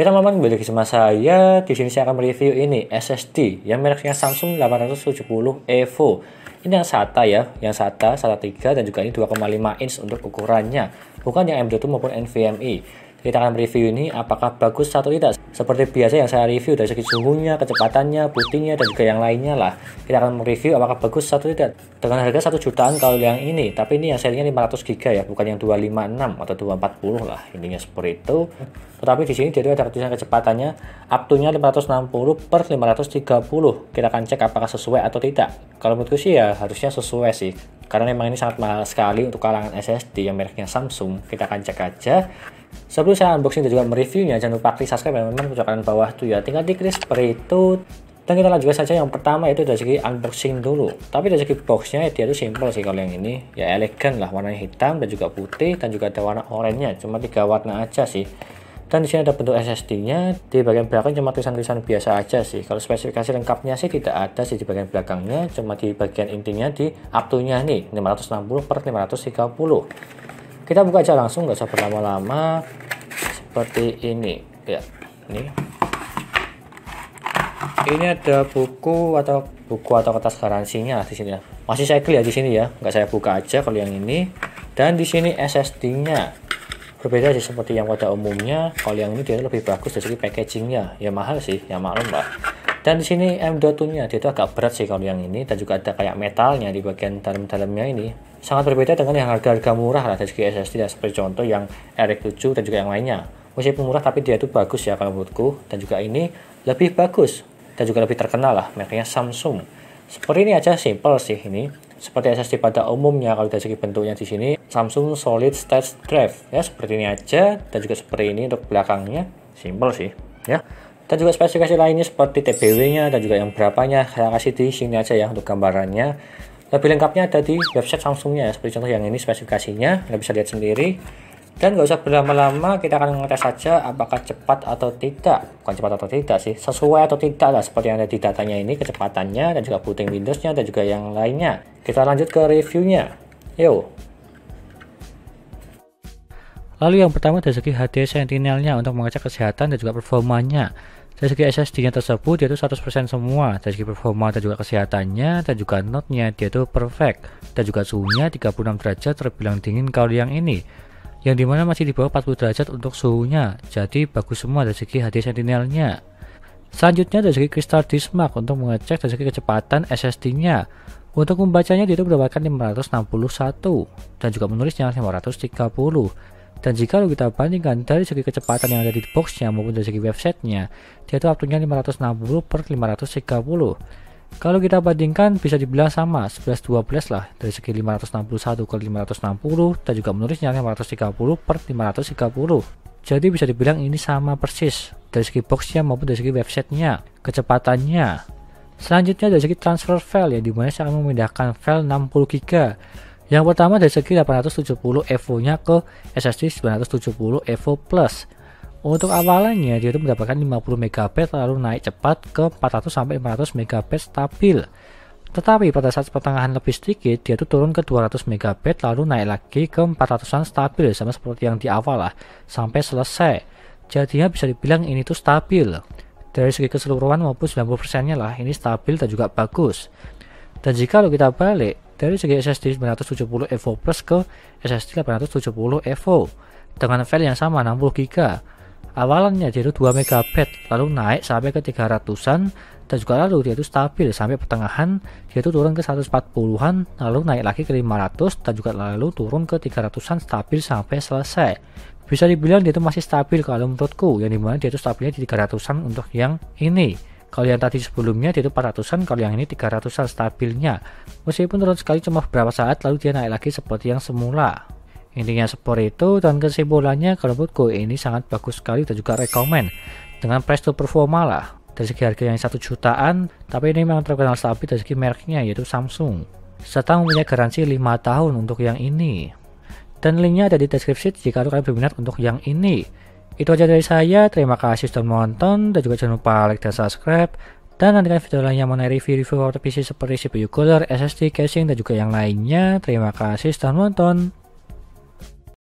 Ya teman-teman, kembali lagi sama saya. Di sini saya akan mereview ini SSD yang mereknya Samsung 870 EVO. Ini yang SATA ya, yang SATA 3 dan juga ini 2,5 inch untuk ukurannya, bukan yang M.2 maupun NVMe. Kita akan mereview ini apakah bagus atau tidak. Seperti biasa yang saya review dari segi suhunya, kecepatannya, bootingnya, dan juga yang lainnya lah. Kita akan mereview apakah bagus atau tidak. Dengan harga 1 jutaan kalau yang ini, tapi ini yang serinya 500 GB ya, bukan yang 256 atau 240 lah. Intinya seperti itu. Tetapi di sini dia ada tulisan kecepatannya up to-nya 560 per 530. Kita akan cek apakah sesuai atau tidak. Kalau menurutku sih ya harusnya sesuai sih. Karena memang ini sangat mahal sekali untuk kalangan SSD yang mereknya Samsung. Kita akan cek aja. Sebelum saya unboxing dan juga mereviewnya, jangan lupa klik subscribe dan teman-teman pojok kanan bawah tuh ya. Tinggal diklik seperti itu. Dan kita lanjutkan saja yang pertama, yaitu dari segi unboxing dulu. Tapi dari segi boxnya dia itu simple sih kalau yang ini. Ya elegan lah, warnanya hitam dan juga putih dan juga ada warna oranye. Cuma 3 warna aja sih. Dan di sini ada bentuk SSD-nya. Di bagian belakang cuma tulisan-tulisan biasa aja sih. Kalau spesifikasi lengkapnya sih tidak ada sih di bagian belakangnya. Cuma di bagian intinya di up to-nya nih 560 per 530. Kita buka aja langsung, nggak usah berlama-lama. Seperti ini ya. Ini ada buku atau kertas garansinya di sini ya. Masih segel ya di sini ya. Nggak saya buka aja kalau yang ini. Dan di sini SSD-nya. Berbeda sih seperti yang pada umumnya. Kalau yang ini dia lebih bagus dari segi packagingnya. Ya mahal sih, ya maklum lah. Dan di sini M.2-nya dia itu agak berat sih kalau yang ini, dan juga ada kayak metalnya di bagian dalam-dalamnya ini. Sangat berbeda dengan yang harga-harga murah lah dari segi SSD ya, seperti contoh yang RX7 dan juga yang lainnya. Meskipun murah tapi dia itu bagus ya kalau menurutku, dan juga ini lebih bagus dan juga lebih terkenal lah, mereknya Samsung. Seperti ini aja, simple sih ini. Seperti SSD pada umumnya kalau dari segi bentuknya di sini Samsung Solid State Drive ya, seperti ini aja, dan juga seperti ini untuk belakangnya, simple sih ya. Dan juga spesifikasi lainnya seperti TBW-nya dan juga yang berapanya saya kasih di sini aja ya untuk gambarannya. Lebih lengkapnya ada di website Samsungnya ya, seperti contoh yang ini spesifikasinya, Anda bisa lihat sendiri. Dan nggak usah berlama-lama, kita akan ngetes saja apakah cepat atau tidak. Bukan cepat atau tidak sih, sesuai atau tidak lah seperti yang ada di datanya ini, kecepatannya dan juga booting Windows-nya dan juga yang lainnya. Kita lanjut ke reviewnya. Yuk. Lalu yang pertama dari segi HD Sentinel-nya untuk mengecek kesehatan dan juga performanya. Dari segi SSD-nya tersebut dia itu 100% semua. Dari segi performa dan juga kesehatannya dan juga note-nya dia itu perfect. Dan juga suhunya 36 derajat terbilang dingin kalau yang ini. Yang dimana masih di bawah 40 derajat untuk suhunya. Jadi bagus semua dari segi HD Sentinel-nya. Selanjutnya dari segi Crystal Disk Mark untuk mengecek dari segi kecepatan SSD-nya. Untuk membacanya dia itu mendapatkan 561 dan juga menulisnya 530. Dan jika kita bandingkan dari segi kecepatan yang ada di boxnya maupun dari segi websitenya, dia itu up-nya 560 per 530. Kalau kita bandingkan bisa dibilang sama 11-12 lah dari segi 561 ke 560 dan juga menulisnya 530 per 530. Jadi bisa dibilang ini sama persis dari segi boxnya maupun dari segi websitenya, kecepatannya. Selanjutnya dari segi transfer file yang dimana saya akan memindahkan file 60 GB. Yang pertama dari segi 870 EVO-nya ke SSD 970 EVO Plus. Untuk awalannya dia itu mendapatkan 50 MB lalu naik cepat ke 400 sampai 500 MB stabil. Tetapi pada saat pertengahan lebih sedikit dia itu turun ke 200 MB lalu naik lagi ke 400-an stabil, sama seperti yang di awal lah sampai selesai. Jadinya bisa dibilang ini tuh stabil. Dari segi keseluruhan maupun 90%-nya lah ini stabil dan juga bagus. Dan jika kita balik dari segi SSD 970 EVO Plus ke SSD 870 EVO dengan file yang sama 60 GB. Awalannya dia itu 2 MB lalu naik sampai ke 300-an dan juga lalu dia itu stabil sampai pertengahan dia itu turun ke 140-an lalu naik lagi ke 500 dan juga lalu turun ke 300-an stabil sampai selesai. Bisa dibilang dia itu masih stabil kalau menurutku, yang dimana dia itu stabilnya di 300-an untuk yang ini. Kalau yang tadi sebelumnya dia itu 400-an, kalau yang ini 300-an stabilnya. Meskipun turun sekali cuma beberapa saat lalu dia naik lagi seperti yang semula. Intinya seperti itu, dan kesimpulannya kalau menurutku ini sangat bagus sekali dan juga rekomen. Dengan price to performa lah. Dari segi harga yang 1 jutaan, tapi ini memang terkenal stabil dari segi mereknya yaitu Samsung. Serta mempunyai garansi 5 tahun untuk yang ini. Dan linknya ada di deskripsi jika kalian berminat untuk yang ini. Itu aja dari saya, terima kasih sudah menonton, dan juga jangan lupa like dan subscribe. Dan nantikan video lainnya mengenai review-review PC seperti CPU cooler, SSD, casing, dan juga yang lainnya. Terima kasih sudah menonton.